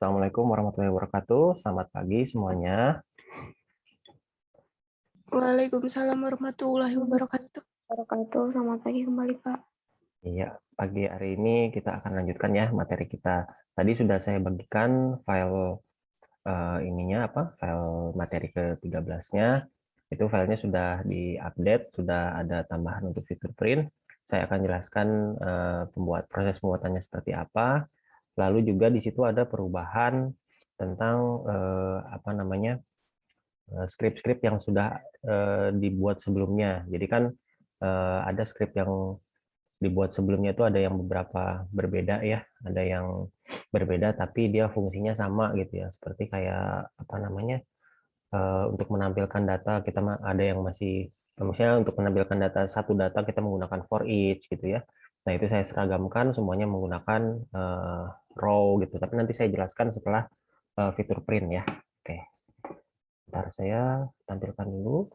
Assalamualaikum warahmatullahi wabarakatuh. Selamat pagi semuanya. Waalaikumsalam warahmatullahi wabarakatuh. Selamat pagi kembali, Pak. Iya, pagi hari ini kita akan lanjutkan ya materi kita. Tadi sudah saya bagikan file file materi ke-13-nya. Itu filenya sudah diupdate, sudah ada tambahan untuk fitur print. Saya akan jelaskan proses pembuatannya seperti apa. Lalu juga di situ ada perubahan tentang skrip-skrip yang sudah dibuat sebelumnya. Jadi kan ada skrip yang dibuat sebelumnya itu ada yang beberapa berbeda ya, ada yang berbeda tapi dia fungsinya sama gitu ya. Seperti kayak untuk menampilkan data kita ada yang masih misalnya untuk menampilkan satu data kita menggunakan for each gitu ya. Nah, itu saya seragamkan semuanya menggunakan row gitu. Tapi nanti saya jelaskan setelah fitur print ya. Oke. Ntar saya tampilkan dulu.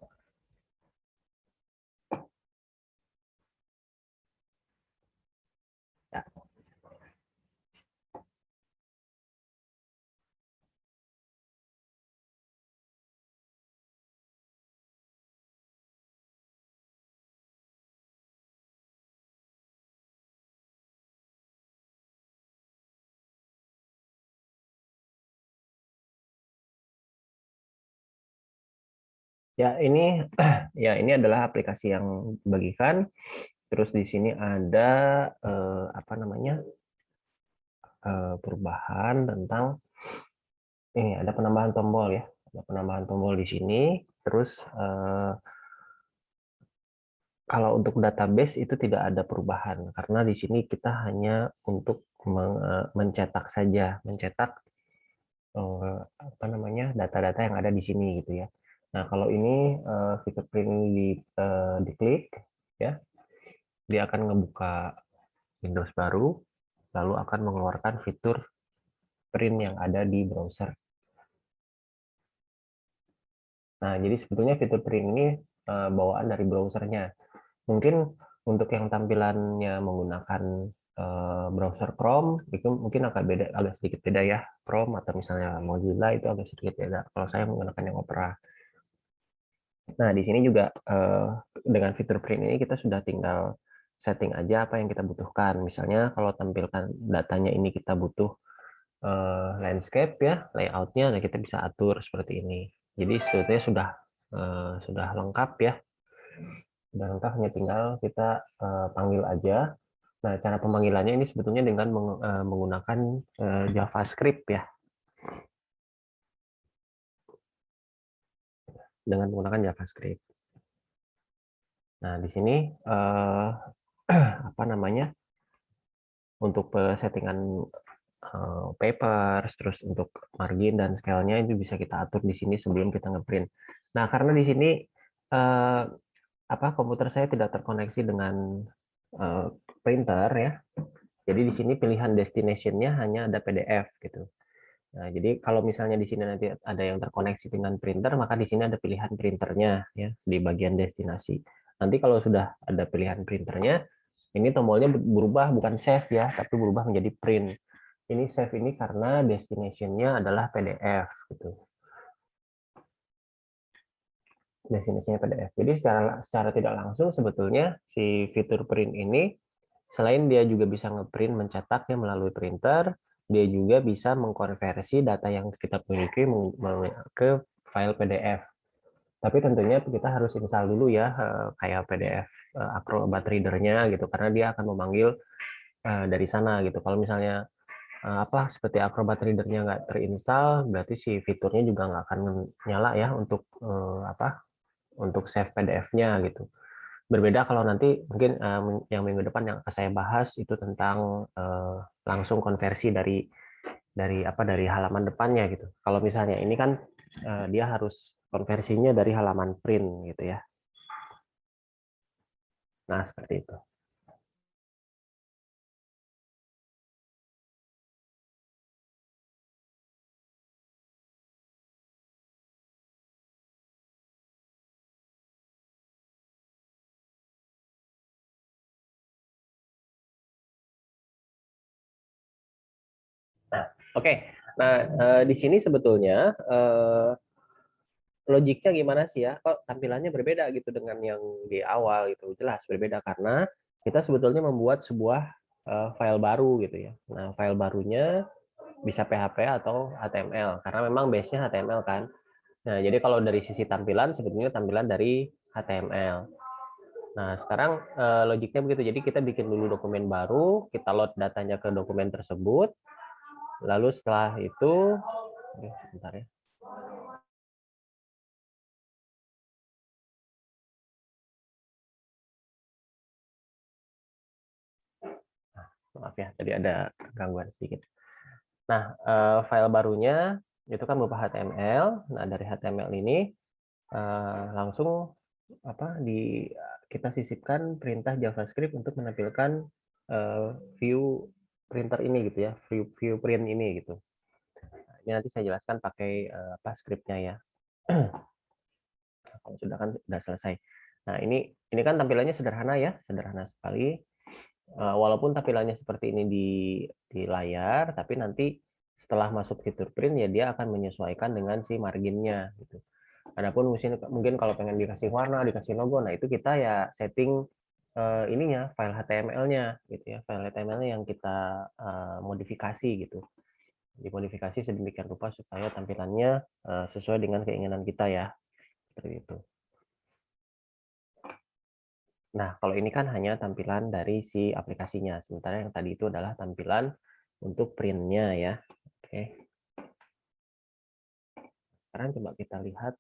Ya. Ya, ini adalah aplikasi yang dibagikan. Terus di sini ada perubahan tentang ini ada penambahan tombol ya. Ada penambahan tombol di sini. Terus kalau untuk database itu tidak ada perubahan karena di sini kita hanya untuk mencetak saja, mencetak data-data yang ada di sini gitu ya. Nah, kalau ini fitur print ini diklik ya, dia akan ngebuka Windows baru, lalu akan mengeluarkan fitur print yang ada di browser. Nah, jadi sebetulnya fitur print ini bawaan dari browsernya. Mungkin untuk yang tampilannya menggunakan browser Chrome, itu mungkin agak sedikit beda ya. Chrome atau misalnya Mozilla itu agak sedikit beda. Kalau saya menggunakan yang Opera. Nah, di sini juga dengan fitur print ini kita sudah tinggal setting aja apa yang kita butuhkan. Misalnya kalau tampilkan datanya ini kita butuh landscape ya, layoutnya, nah kita bisa atur seperti ini. Jadi sebetulnya sudah lengkap ya. Sudah lengkap, hanya tinggal kita panggil aja. Nah, cara pemanggilannya ini sebetulnya dengan menggunakan JavaScript ya. Dengan menggunakan JavaScript. Nah, di sini untuk settingan papers, terus untuk margin dan scale-nya itu bisa kita atur di sini sebelum kita ngeprint. Nah, karena di sini komputer saya tidak terkoneksi dengan printer ya. Jadi di sini pilihan destination-nya hanya ada PDF gitu. Nah, jadi kalau misalnya di sini nanti ada yang terkoneksi dengan printer, maka di sini ada pilihan printernya ya di bagian destinasi. Nanti kalau sudah ada pilihan printernya, ini tombolnya berubah bukan save ya, tapi berubah menjadi print. Ini save ini karena destination-nya adalah PDF gitu. Destinasinya PDF. Jadi secara tidak langsung sebetulnya si fitur print ini selain dia juga bisa ngeprint mencetaknya melalui printer, dia juga bisa mengkonversi data yang kita miliki ke file PDF. Tapi tentunya kita harus install dulu ya kayak PDF Acrobat Reader-nya gitu karena dia akan memanggil dari sana gitu. Kalau misalnya seperti Acrobat Reader-nya nggak terinstall, berarti si fiturnya juga nggak akan nyala ya untuk untuk save PDF-nya gitu. Berbeda kalau nanti mungkin yang minggu depan yang akan saya bahas itu tentang langsung konversi dari halaman depannya gitu. Kalau misalnya ini kan dia harus konversinya dari halaman print gitu ya. Nah, seperti itu. Nah, oke. Nah, di sini sebetulnya logiknya gimana sih ya? Kok tampilannya berbeda gitu dengan yang di awal gitu? Jelas berbeda karena kita sebetulnya membuat sebuah file baru gitu ya. Nah, file barunya bisa PHP atau HTML karena memang base-nya HTML kan. Nah, jadi kalau dari sisi tampilan sebetulnya tampilan dari HTML. Nah, sekarang logiknya begitu. Jadi kita bikin dulu dokumen baru, kita load datanya ke dokumen tersebut. Lalu setelah itu, sebentar ya. Maaf ya, tadi ada gangguan sedikit. Nah, file barunya itu kan berupa HTML. Nah, dari HTML ini langsung kita sisipkan perintah JavaScript untuk menampilkan view printer ini gitu ya, view print ini gitu. Nah, ini nanti saya jelaskan pakai scriptnya ya. Kalau sudah selesai. Nah, ini kan tampilannya sederhana ya, sederhana sekali. Walaupun tampilannya seperti ini di layar, tapi nanti setelah masuk fitur print ya dia akan menyesuaikan dengan si marginnya gitu. Adapun mungkin kalau pengen dikasih warna, dikasih logo, nah itu kita ya setting ininya file HTML-nya gitu ya, file HTML-nya yang kita modifikasi gitu. Dimodifikasi sedemikian rupa supaya tampilannya sesuai dengan keinginan kita ya. Seperti itu. Nah, kalau ini kan hanya tampilan dari si aplikasinya, sementara yang tadi itu adalah tampilan untuk print-nya ya. Oke. Sekarang coba kita lihat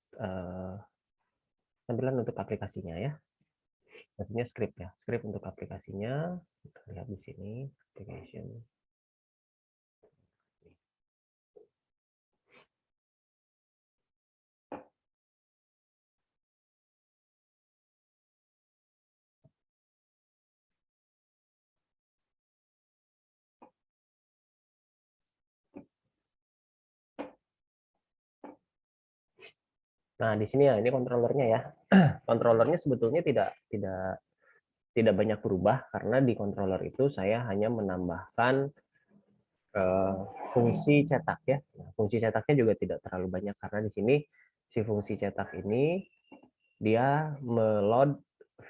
tampilan untuk aplikasinya ya. Maksudnya script ya. Script untuk aplikasinya, kita lihat di sini, application. Nah, di sini ya, ini kontrolernya ya. Kontrolernya sebetulnya tidak banyak berubah karena di controller itu saya hanya menambahkan fungsi cetak ya. Nah, fungsi cetaknya juga tidak terlalu banyak karena di sini si fungsi cetak ini dia meload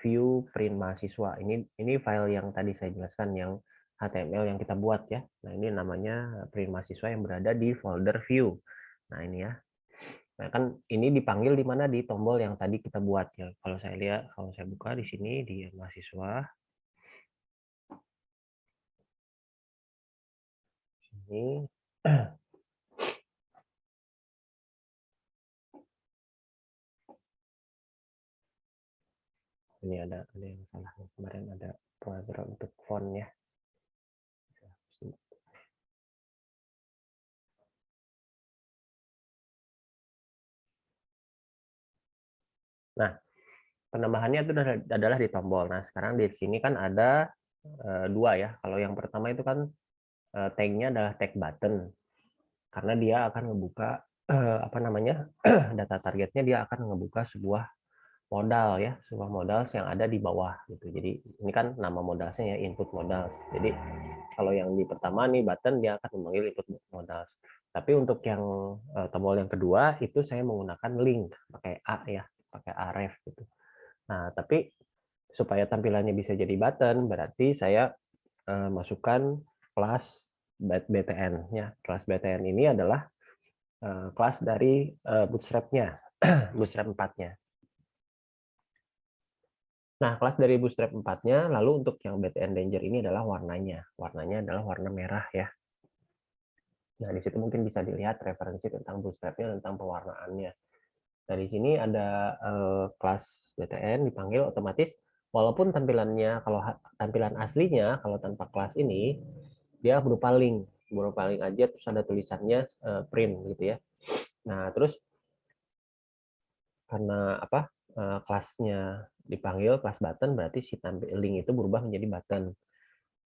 view print mahasiswa. Ini file yang tadi saya jelaskan yang HTML yang kita buat ya. Nah, ini namanya print mahasiswa yang berada di folder view. Nah, ini ya. Nah, kan ini dipanggil di mana di tombol yang tadi kita buat ya. Kalau saya lihat, kalau saya buka di sini di mahasiswa ini ini ada yang salah kemarin ada pengaturan untuk font ya. Nah, penambahannya itu adalah di tombol. Nah, sekarang di sini kan ada dua ya. Kalau yang pertama itu kan tag-nya adalah tag button karena dia akan ngebuka data targetnya dia akan ngebuka sebuah modal ya, sebuah modal yang ada di bawah gitu. Jadi ini kan nama modalnya ya input modal. Jadi kalau yang di pertama nih button dia akan memanggil input modal. Tapi untuk yang tombol yang kedua itu saya menggunakan link pakai A ya, pakai aref gitu. Nah, tapi supaya tampilannya bisa jadi button berarti saya masukkan kelas BTN ya. Kelas BTN ini adalah kelas dari Bootstrap-nya, Bootstrap 4-nya. Nah, kelas dari Bootstrap 4-nya, lalu untuk yang BTN Danger ini adalah warnanya. Warnanya adalah warna merah ya. Nah, di situ mungkin bisa dilihat referensi tentang Bootstrap-nya, tentang pewarnaannya. Nah, di sini ada kelas BTN dipanggil otomatis, walaupun tampilannya, kalau tampilan aslinya, kalau tanpa kelas ini, dia berupa link aja, terus ada tulisannya print gitu ya. Nah, terus karena kelasnya dipanggil kelas button, berarti si link itu berubah menjadi button.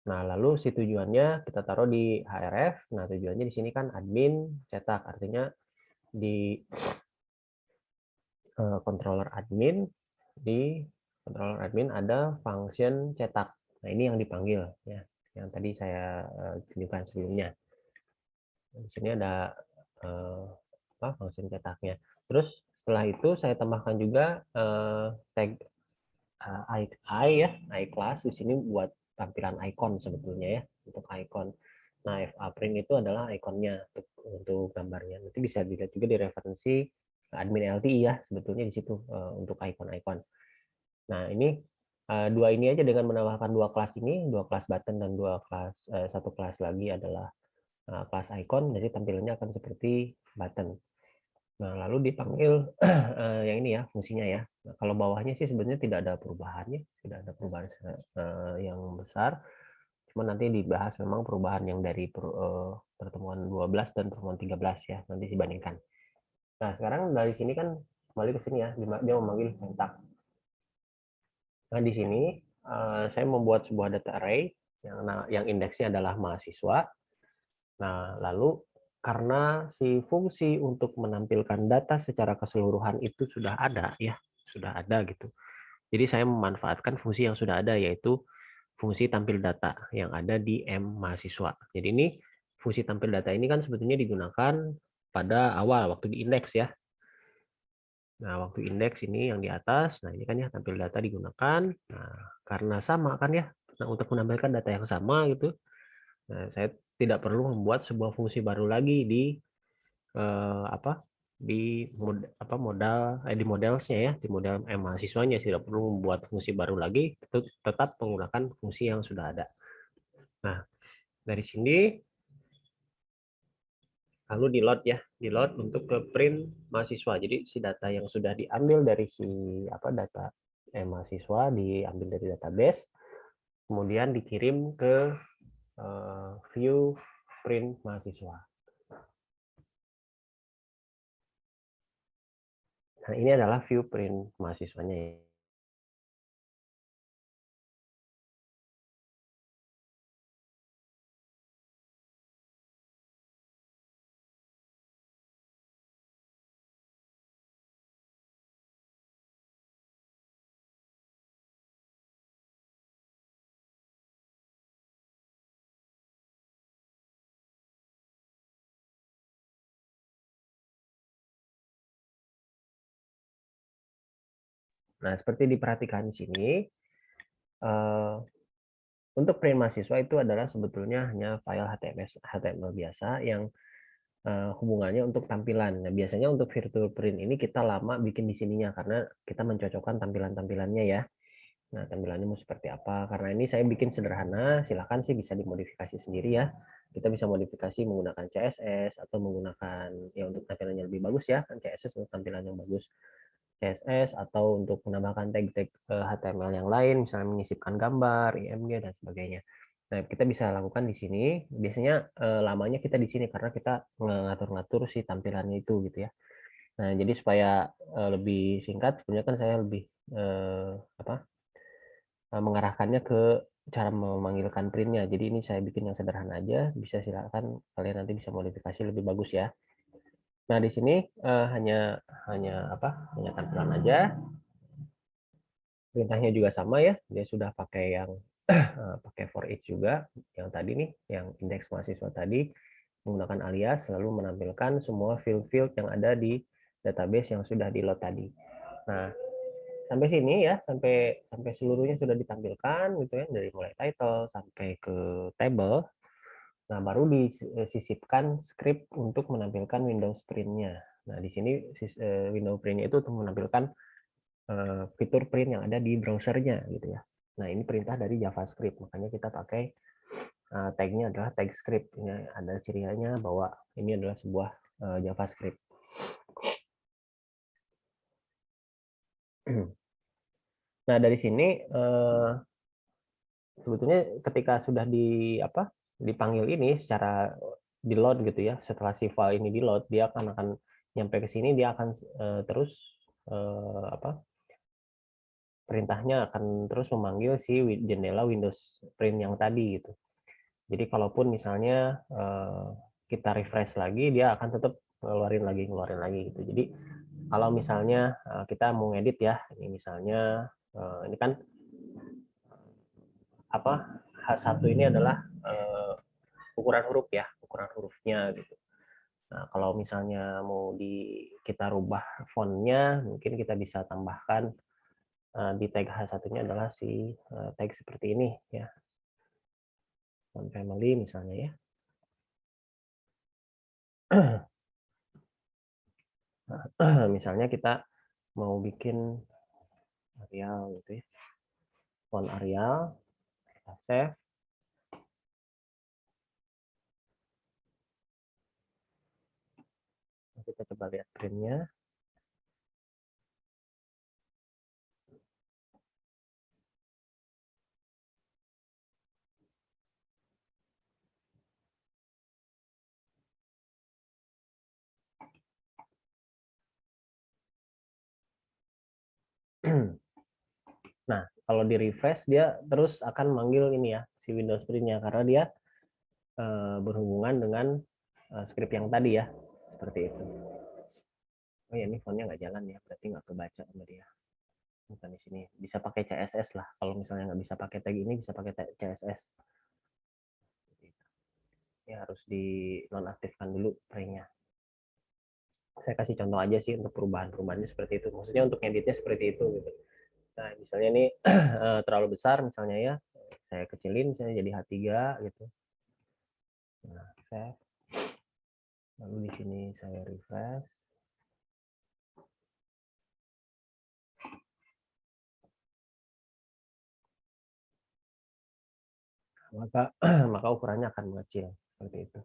Nah, lalu si tujuannya kita taruh di href. Nah, tujuannya di sini kan admin cetak, artinya di controller admin ada function cetak. Nah, ini yang dipanggil ya, yang tadi saya tunjukkan sebelumnya. Di sini ada fungsi cetaknya. Terus setelah itu saya tambahkan juga tag i class di sini buat tampilan icon sebetulnya ya, untuk icon. Nah, FA print itu adalah ikonnya untuk gambarnya. Nanti bisa dilihat juga di referensi admin LTI ya, sebetulnya di situ untuk icon-icon. Nah, ini dua ini aja dengan menambahkan dua kelas ini, dua kelas button dan dua kelas satu kelas lagi adalah kelas icon, jadi tampilannya akan seperti button. Nah, lalu dipanggil yang ini ya, fungsinya ya. Nah, kalau bawahnya sih sebenarnya tidak ada perubahannya, tidak ada perubahan yang besar. Cuma nanti dibahas memang perubahan yang dari pertemuan 12 dan pertemuan 13 ya, nanti dibandingkan. Nah, sekarang dari sini kan kembali ke sini ya, dia memanggil kontak. Nah, di sini saya membuat sebuah data array yang indeksnya adalah mahasiswa. Nah, lalu karena si fungsi untuk menampilkan data secara keseluruhan itu sudah ada ya, sudah ada gitu. Jadi saya memanfaatkan fungsi yang sudah ada, yaitu fungsi tampil data yang ada di M mahasiswa. Jadi ini fungsi tampil data ini kan sebetulnya digunakan pada awal waktu di indeks ya. Nah, waktu indeks ini yang di atas, nah ini kan ya tampil data digunakan. Nah, karena sama kan ya, nah, untuk menampilkan data yang sama gitu, nah, saya tidak perlu membuat sebuah fungsi baru lagi di di modelsnya ya, di model mahasiswanya. Tidak perlu membuat fungsi baru lagi, tetap menggunakan fungsi yang sudah ada. Nah, dari sini lalu di load ya, di load untuk ke print mahasiswa. Jadi si data yang sudah diambil dari si data mahasiswa diambil dari database, kemudian dikirim ke view print mahasiswa. Nah, ini adalah view print mahasiswanya ya. Nah, seperti diperhatikan di sini, untuk print mahasiswa itu adalah sebetulnya hanya file HTML biasa yang hubungannya untuk tampilan. Nah, biasanya untuk virtual print ini kita lama bikin di sininya karena kita mencocokkan tampilan-tampilannya ya. Nah, tampilannya mau seperti apa? Karena ini saya bikin sederhana, silakan sih bisa dimodifikasi sendiri ya. Kita bisa modifikasi menggunakan CSS atau menggunakan ya untuk tampilannya lebih bagus ya, kan CSS untuk tampilan yang bagus. CSS atau untuk menambahkan tag-tag HTML yang lain, misalnya menyisipkan gambar, IMG dan sebagainya. Nah, kita bisa lakukan di sini. Biasanya lamanya kita di sini karena kita ngatur-ngatur si tampilannya itu gitu ya. Nah, jadi supaya lebih singkat, sebenarnya kan saya lebih mengarahkannya ke cara memanggilkan printnya. Jadi ini saya bikin yang sederhana aja. Bisa silakan kalian nanti bisa modifikasi lebih bagus ya. Nah, di sini hanya tampilan aja. Perintahnya juga sama ya. Dia sudah pakai yang pakai for each juga yang tadi nih, yang indeks mahasiswa tadi menggunakan alias lalu menampilkan semua field-field yang ada di database yang sudah di load tadi. Nah, sampai sini ya, sampai seluruhnya sudah ditampilkan gitu ya, dari mulai title sampai ke table. Nah, baru disisipkan script untuk menampilkan Windows print-nya. Nah, di sini window print-nya itu untuk menampilkan fitur print yang ada di browsernya gitu ya. Nah, ini perintah dari JavaScript, makanya kita pakai tag-nya adalah tag script. Ini ada cirinya bahwa ini adalah sebuah JavaScript. Nah, dari sini sebetulnya ketika sudah dipanggil ini secara di load gitu ya, setelah si file ini di load, dia akan nyampe ke sini, dia akan terus perintahnya akan terus memanggil si jendela Windows Print yang tadi gitu. Jadi kalaupun misalnya kita refresh lagi, dia akan tetap ngeluarin lagi gitu. Jadi kalau misalnya kita mau ngedit ya, ini misalnya ini kan H1 ini adalah ukuran huruf ya, ukuran hurufnya gitu. Nah, kalau misalnya mau kita rubah fontnya, mungkin kita bisa tambahkan di tag H1-nya adalah si tag seperti ini ya. Font family misalnya ya. Misalnya kita mau bikin Arial gitu ya. Font Arial, kita save. Kita coba lihat printnya. Nah, kalau di refresh dia terus akan manggil ini ya, si Windows print-nya karena dia berhubungan dengan script yang tadi ya, seperti itu. Oh ya, ini fontnya nggak jalan ya, berarti nggak kebaca sama dia. Bukan di sini. Bisa pakai CSS lah. Kalau misalnya nggak bisa pakai tag ini, bisa pakai CSS. Ini harus dinonaktifkan dulu print-nya. Saya kasih contoh aja sih untuk perubahan-perubahannya seperti itu. Maksudnya untuk editnya seperti itu gitu. Nah, misalnya ini terlalu besar misalnya ya, saya kecilin misalnya jadi H3 gitu. Nah, saya lalu di sini saya refresh. Maka ukurannya akan mengecil seperti itu.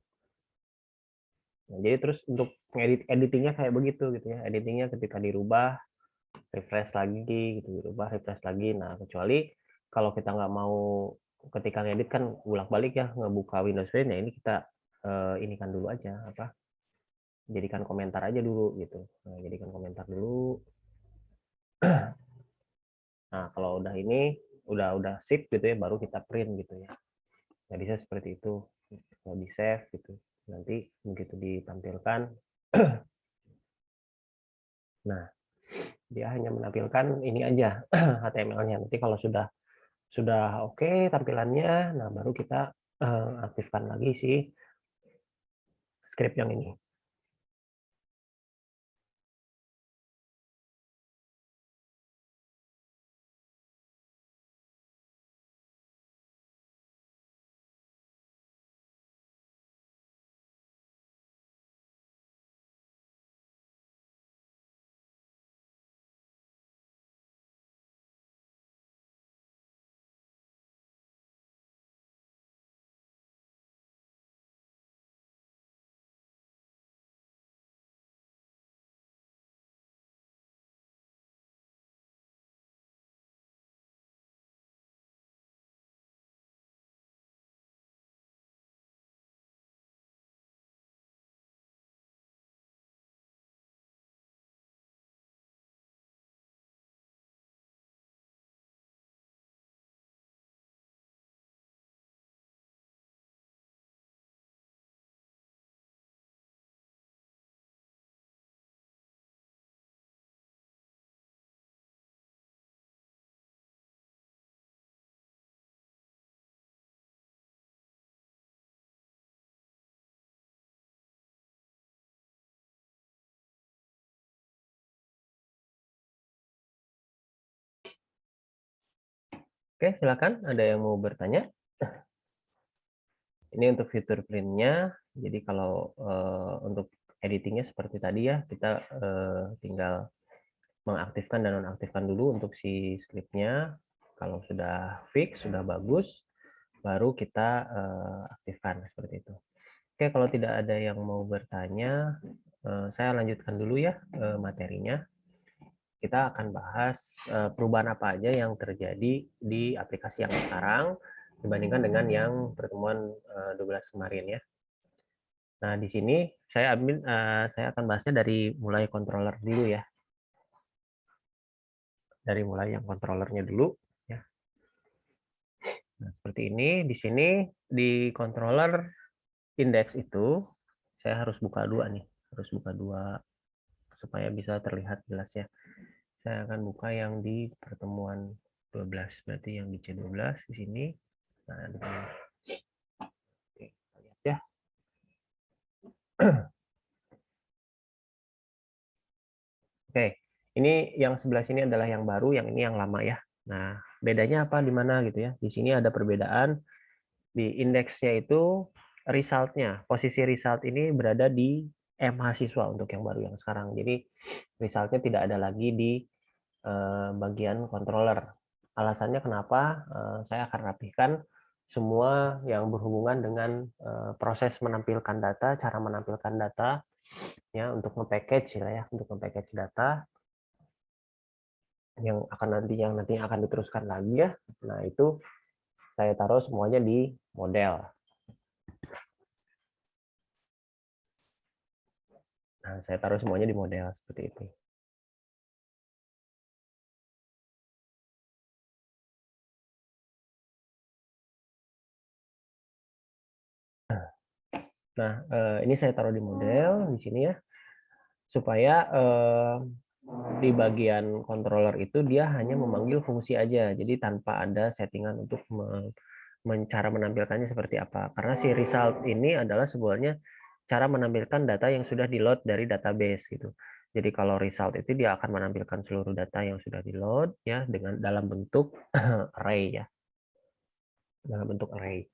Nah, jadi terus untuk editingnya kayak begitu gitu ya. Editingnya ketika dirubah, refresh lagi gitu, dirubah, refresh lagi. Nah, kecuali kalau kita nggak mau ketika ngedit kan bolak-balik ya ngebuka Windows Print ya, ini kita ini kan dulu aja apa? Jadikan komentar aja dulu gitu. Nah, jadikan komentar dulu. Nah, kalau udah ini udah sip gitu ya, baru kita print gitu ya. Nah, bisa seperti itu. Kalau di save gitu. Nanti begitu ditampilkan. Nah, dia hanya menampilkan ini aja HTML-nya. Nanti kalau sudah oke tampilannya, nah baru kita aktifkan lagi si script yang ini. Oke, silakan. Ada yang mau bertanya? Ini untuk fitur printnya. Jadi kalau untuk editingnya seperti tadi ya, kita tinggal mengaktifkan dan nonaktifkan dulu untuk si scriptnya. Kalau sudah fix, sudah bagus, baru kita aktifkan seperti itu. Oke, kalau tidak ada yang mau bertanya, saya lanjutkan dulu ya materinya. Kita akan bahas perubahan apa aja yang terjadi di aplikasi yang sekarang dibandingkan dengan yang pertemuan 12 kemarin ya. Nah, di sini saya akan bahasnya dari mulai controller dulu ya. Dari mulai yang controllernya dulu ya. Nah, seperti ini di sini di controller index itu saya harus buka dua nih, harus buka dua supaya bisa terlihat jelas ya. Saya akan buka yang di pertemuan 12, berarti yang di C12 di sini. Nah, di sini. Oke, kita lihat ya. Ini yang sebelah sini adalah yang baru, yang ini yang lama ya. Nah, bedanya apa di mana gitu ya? Di sini ada perbedaan di indeksnya itu result-nya. Posisi result ini berada di mahasiswa untuk yang baru yang sekarang. Jadi result-nya tidak ada lagi di bagian controller. Alasannya kenapa? Saya akan rapihkan semua yang berhubungan dengan proses menampilkan data, cara menampilkan data, ya untuk nge-package ya, untuk nge-package data yang nantinya akan diteruskan lagi ya. Nah, itu saya taruh semuanya di model. Nah, saya taruh semuanya di model seperti itu. Nah, ini saya taruh di model di sini ya, supaya di bagian controller itu dia hanya memanggil fungsi aja, jadi tanpa ada settingan untuk cara menampilkannya seperti apa. Karena si result ini adalah sebenarnya cara menampilkan data yang sudah di-load dari database gitu. Jadi kalau result itu dia akan menampilkan seluruh data yang sudah di-load ya dengan dalam bentuk array ya. Dalam bentuk array.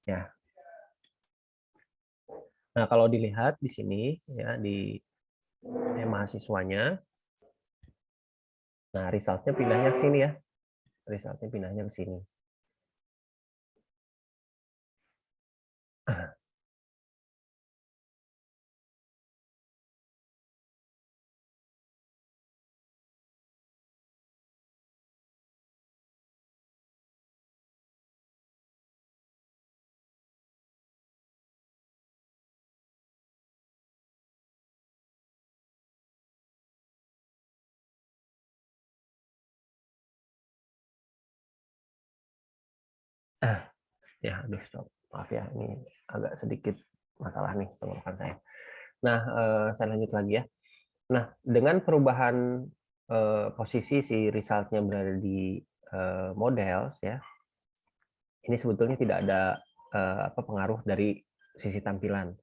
Ya. Nah, kalau dilihat di sini ya di mahasiswanya, nah resultnya pindahnya ke sini ya. Resultnya pindahnya ke sini. Ya, aduh, stop. Maaf ya, ini agak sedikit masalah nih tenggorokan saya. Nah, saya lanjut lagi ya. Nah, dengan perubahan posisi si resultnya berada di models ya, ini sebetulnya tidak ada pengaruh dari sisi tampilan.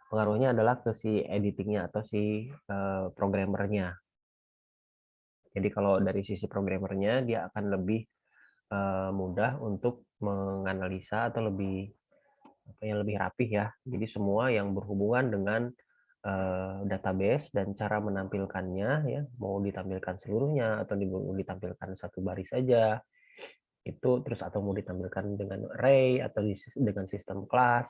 Pengaruhnya adalah ke si editingnya atau si programmernya. Jadi kalau dari sisi programmernya dia akan lebih mudah untuk menganalisa atau lebih lebih rapih ya. Jadi semua yang berhubungan dengan database dan cara menampilkannya ya, mau ditampilkan seluruhnya atau mau ditampilkan satu baris saja itu, terus atau mau ditampilkan dengan array atau dengan sistem kelas.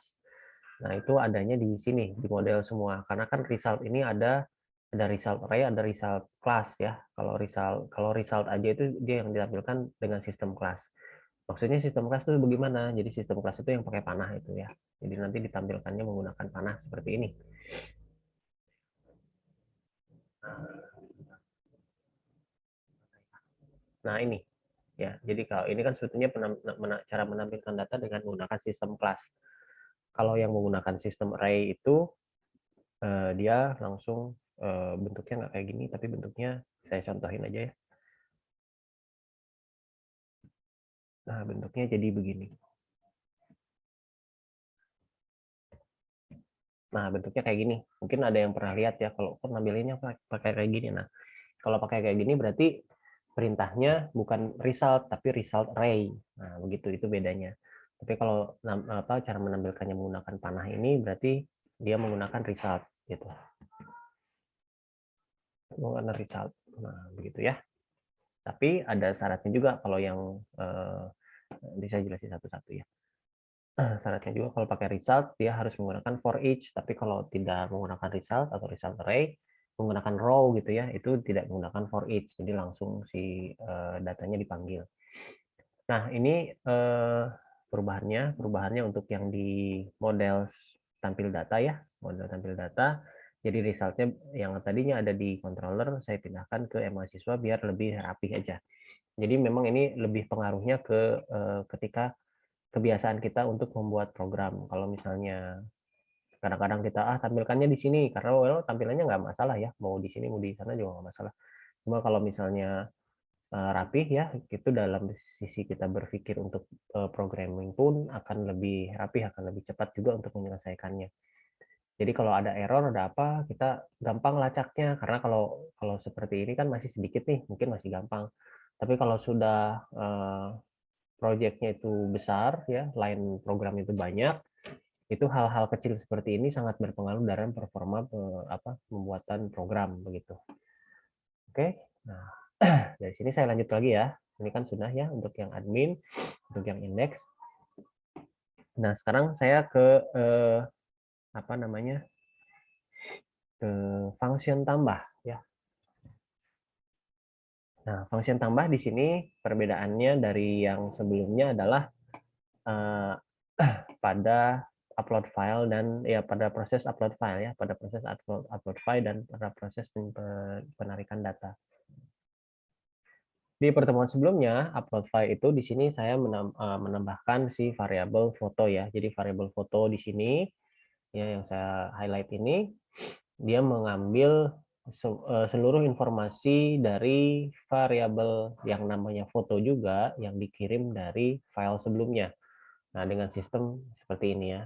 Nah, itu adanya di sini di model semua. Karena kan result ini ada result array, ada result class ya. Kalau result aja itu dia yang ditampilkan dengan sistem kelas. Maksudnya sistem kelas itu bagaimana? Jadi sistem kelas itu yang pakai panah itu ya. Jadi nanti ditampilkannya menggunakan panah seperti ini. Nah, ini ya. Jadi kalau ini kan sebetulnya cara menampilkan data dengan menggunakan sistem kelas. Kalau yang menggunakan sistem array itu dia langsung bentuknya nggak kayak gini, tapi bentuknya saya contohin aja ya. Nah, bentuknya jadi begini. Nah, bentuknya kayak gini. Mungkin ada yang pernah lihat ya, kalau kok nampilinnya pakai kayak gini. Nah, kalau pakai kayak gini berarti perintahnya bukan result, tapi result array. Nah, begitu, itu bedanya. Tapi kalau cara menampilkannya menggunakan panah ini, berarti dia menggunakan result. Gitu. Menggunakan result. Nah, begitu ya. Tapi ada syaratnya juga kalau yang bisa jelasin satu-satu ya. Syaratnya juga kalau pakai result dia harus menggunakan for each, tapi kalau tidak menggunakan result atau result array menggunakan row gitu ya, itu tidak menggunakan for each, jadi langsung si datanya dipanggil. Nah, ini perubahannya untuk yang di model tampil data ya, model tampil data. Jadi resultnya yang tadinya ada di controller saya pindahkan ke mahasiswa biar lebih rapi aja. Jadi memang ini lebih pengaruhnya ke ketika kebiasaan kita untuk membuat program. Kalau misalnya Kadang-kadang kita tampilkannya di sini karena well, tampilannya nggak masalah ya, mau di sini mau di sana juga nggak masalah. Cuma kalau misalnya rapih ya, itu dalam sisi kita berpikir untuk programming pun akan lebih rapih, akan lebih cepat juga untuk menyelesaikannya. Jadi kalau ada error, ada apa, kita gampang lacaknya. Karena kalau seperti ini kan masih sedikit nih, mungkin masih gampang. Tapi kalau sudah proyeknya itu besar, ya, line program itu banyak, itu hal-hal kecil seperti ini sangat berpengaruh dalam performa pembuatan program begitu. Oke, nah dari sini saya lanjut lagi ya. Ini kan sudah ya untuk yang admin, untuk yang index. Nah sekarang saya ke ke function tambah ya. Nah function tambah di sini perbedaannya dari yang sebelumnya adalah pada upload file dan ya pada proses upload file ya, pada proses upload file dan pada proses penarikan data. Di pertemuan sebelumnya, upload file itu di sini saya menambahkan si variabel foto ya. Jadi variabel foto di sini ya yang saya highlight ini dia mengambil seluruh informasi dari variabel yang namanya foto juga yang dikirim dari file sebelumnya. Nah, dengan sistem seperti ini ya.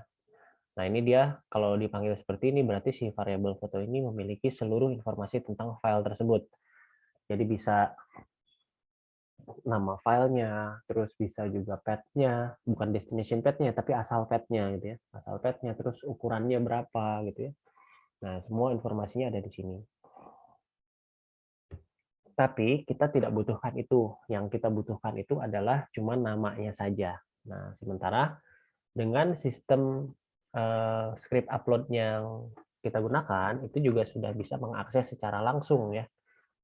Nah, ini dia kalau dipanggil seperti ini berarti si variabel foto ini memiliki seluruh informasi tentang file tersebut. Jadi bisa nama filenya, terus bisa juga path-nya, bukan destination path-nya, tapi asal path-nya gitu ya. Asal path-nya, terus ukurannya berapa gitu ya. Nah, semua informasinya ada di sini. Tapi kita tidak butuhkan itu. Yang kita butuhkan itu adalah cuma namanya saja. Nah, sementara dengan sistem script upload yang kita gunakan, itu juga sudah bisa mengakses secara langsung ya,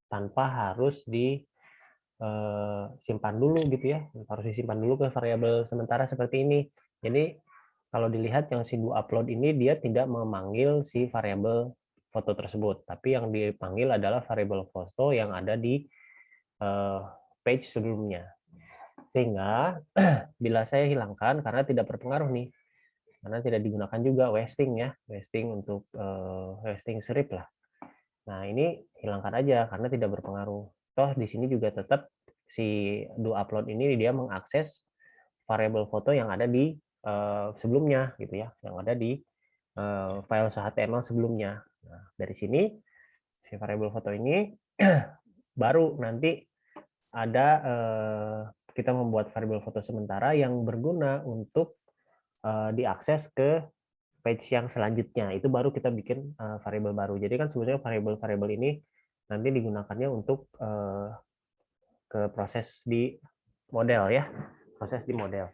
tanpa harus simpan dulu gitu ya, harus disimpan dulu ke variabel sementara seperti ini. Jadi kalau dilihat yang si do upload ini dia tidak memanggil si variabel foto tersebut, tapi yang dipanggil adalah variabel foto yang ada di page sebelumnya. Sehingga bila saya hilangkan karena tidak berpengaruh nih, karena tidak digunakan juga wasting ya, wasting untuk wasting script lah. Nah ini hilangkan aja karena tidak berpengaruh. Toh di sini juga tetap si do upload ini dia mengakses variabel foto yang ada di sebelumnya gitu ya, yang ada di file HTML sebelumnya. Nah, dari sini si variabel foto ini baru nanti ada kita membuat variabel foto sementara yang berguna untuk diakses ke page yang selanjutnya. Itu baru kita bikin variabel baru. Jadi kan sebenarnya variabel-variabel ini nanti digunakannya untuk ke proses di model ya, proses di model.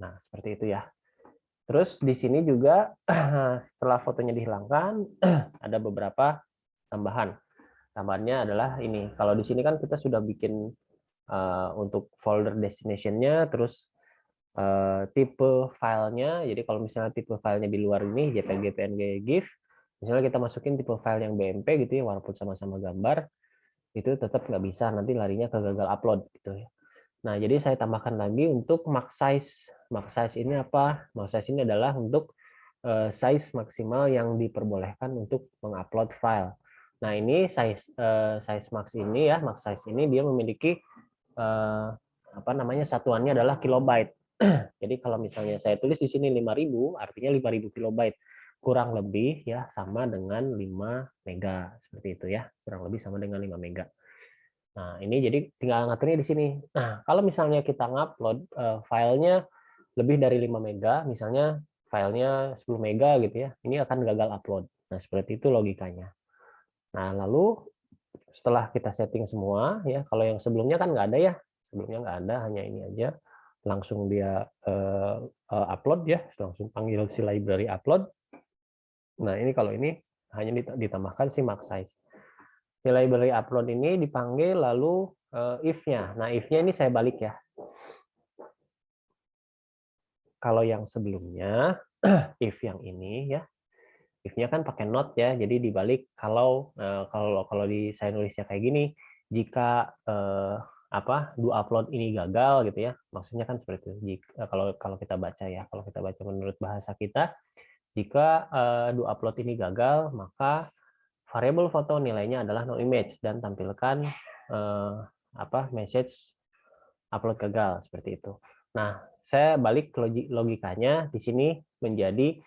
Nah, seperti itu ya. Terus di sini juga setelah fotonya dihilangkan, ada beberapa tambahan. Tambahannya adalah ini. Kalau di sini kan kita sudah bikin untuk folder destination-nya, terus tipe filenya. Jadi kalau misalnya tipe filenya di luar ini JPG, PNG, GIF, misalnya kita masukin tipe file yang BMP gitu ya, walaupun sama-sama gambar, itu tetap nggak bisa, nanti larinya ke gagal upload gitu ya. Nah, jadi saya tambahkan lagi untuk max size. Max size ini apa? Max size ini adalah untuk size maksimal yang diperbolehkan untuk mengupload file. Nah, ini size max ini ya, max size ini dia memiliki satuannya adalah kilobyte. Jadi kalau misalnya saya tulis di sini 5.000, artinya 5.000 kilobyte. Kurang lebih ya sama dengan 5 mega seperti itu ya. Kurang lebih sama dengan 5 mega. Nah, ini jadi tinggal ngaturnya di sini. Nah, kalau misalnya kita ngupload filenya lebih dari 5 mega, misalnya filenya 10 mega gitu ya, ini akan gagal upload. Nah, seperti itu logikanya. Nah, lalu setelah kita setting semua, ya kalau yang sebelumnya kan nggak ada ya, sebelumnya nggak ada, hanya ini aja, langsung dia upload ya, langsung panggil si library upload. Nah, ini kalau ini hanya ditambahkan si max size. Si library upload ini dipanggil lalu if-nya. Nah, if-nya ini saya balik ya. Kalau yang sebelumnya, if yang ini ya, if-nya kan pakai not ya, jadi dibalik kalau di saya nulisnya kayak gini, jika do upload ini gagal gitu ya. Maksudnya kan seperti itu. Jika, kalau kita baca ya, kalau kita baca menurut bahasa kita, jika do upload ini gagal, maka variabel foto nilainya adalah no image dan tampilkan message upload gagal seperti itu. Nah, saya balik logikanya di sini menjadi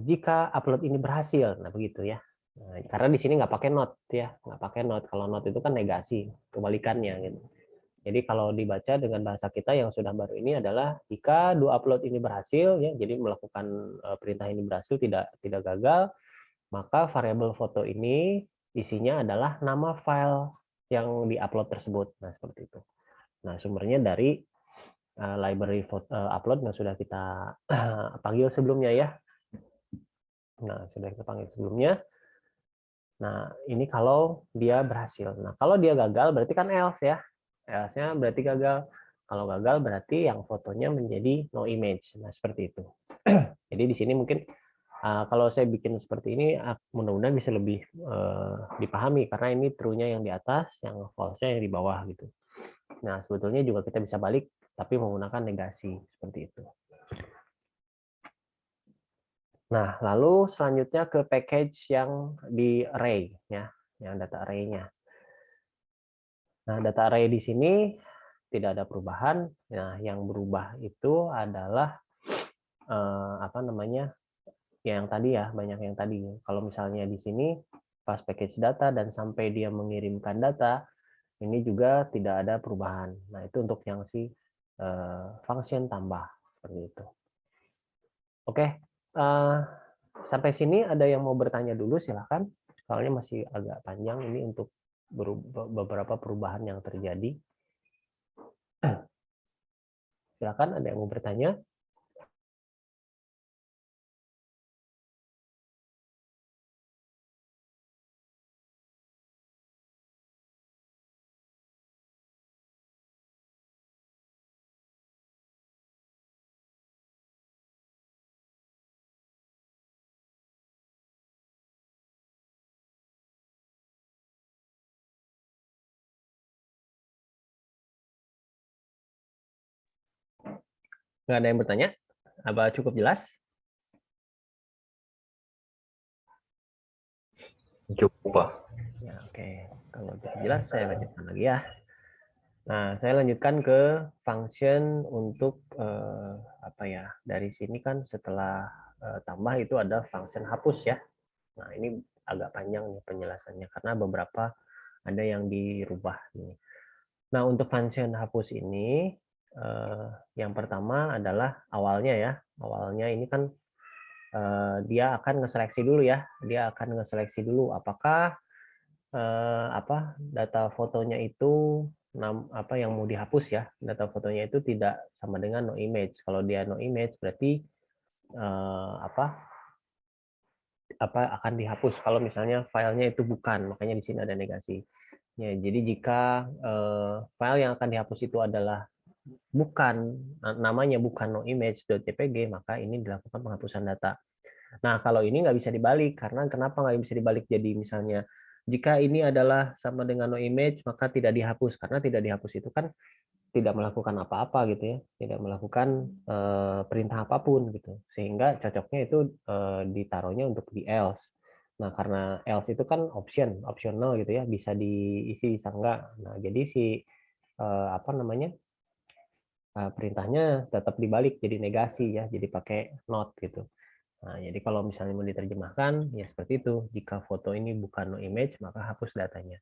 jika upload ini berhasil. Nah, begitu ya. Nah, karena di sini nggak pakai not ya, nggak pakai not. Kalau not itu kan negasi, kebalikannya gitu. Jadi kalau dibaca dengan bahasa kita yang sudah baru ini adalah jika do upload ini berhasil ya, jadi melakukan perintah ini berhasil, tidak gagal, maka variabel foto ini isinya adalah nama file yang diupload tersebut. Nah, seperti itu. Nah, sumbernya dari library upload yang sudah kita panggil sebelumnya ya. Nah, sudah kita panggil sebelumnya. Nah, ini kalau dia berhasil. Nah, kalau dia gagal berarti kan else ya. Else-nya berarti gagal. Kalau gagal berarti yang fotonya menjadi no image. Nah, seperti itu. Jadi di sini mungkin kalau saya bikin seperti ini, mudah-mudahan bisa lebih dipahami karena ini true-nya yang di atas, yang false-nya yang di bawah gitu. Nah, sebetulnya juga kita bisa balik tapi menggunakan negasi seperti itu. Nah, lalu selanjutnya ke package yang di array ya, yang data array-nya. Nah, data array di sini tidak ada perubahan. Nah, yang berubah itu adalah yang tadi ya, banyak yang tadi. Kalau misalnya di sini pas package data dan sampai dia mengirimkan data, ini juga tidak ada perubahan. Nah, itu untuk yang function tambah seperti itu. Oke, sampai sini ada yang mau bertanya dulu silahkan. Soalnya masih agak panjang ini untuk beberapa perubahan yang terjadi. Silakan, ada yang mau bertanya? Nggak ada yang bertanya? Apa cukup jelas? Cukup, Pak. Ya, oke. Kalau cukup jelas, saya lanjutkan lagi ya. Nah, saya lanjutkan ke function untuk dari sini kan setelah tambah itu ada function hapus ya. Nah, ini agak panjang nih penjelasannya karena beberapa ada yang dirubah nih. Nah, untuk function hapus ini yang pertama adalah awalnya ya. Awalnya ini kan dia akan ngeseleksi dulu ya. Dia akan ngeseleksi dulu apakah data fotonya itu yang mau dihapus ya, data fotonya itu tidak sama dengan no image. Kalau dia no image berarti akan dihapus kalau misalnya filenya itu bukan, makanya di sini ada negasi. Ya, jadi jika file yang akan dihapus itu adalah namanya bukan no image.jpg, maka ini dilakukan penghapusan data. Nah, kalau ini nggak bisa dibalik, karena kenapa nggak bisa dibalik? Jadi misalnya, jika ini adalah sama dengan no image, maka tidak dihapus. Karena tidak dihapus itu kan tidak melakukan apa-apa gitu ya, tidak melakukan perintah apapun gitu. Sehingga cocoknya itu ditaruhnya untuk di else. Nah, karena else itu kan optional gitu ya, bisa diisi bisa enggak. Nah, jadi perintahnya tetap dibalik jadi negasi ya, jadi pakai not gitu. Nah, jadi kalau misalnya mau diterjemahkan, ya seperti itu. Jika foto ini bukan no image, maka hapus datanya.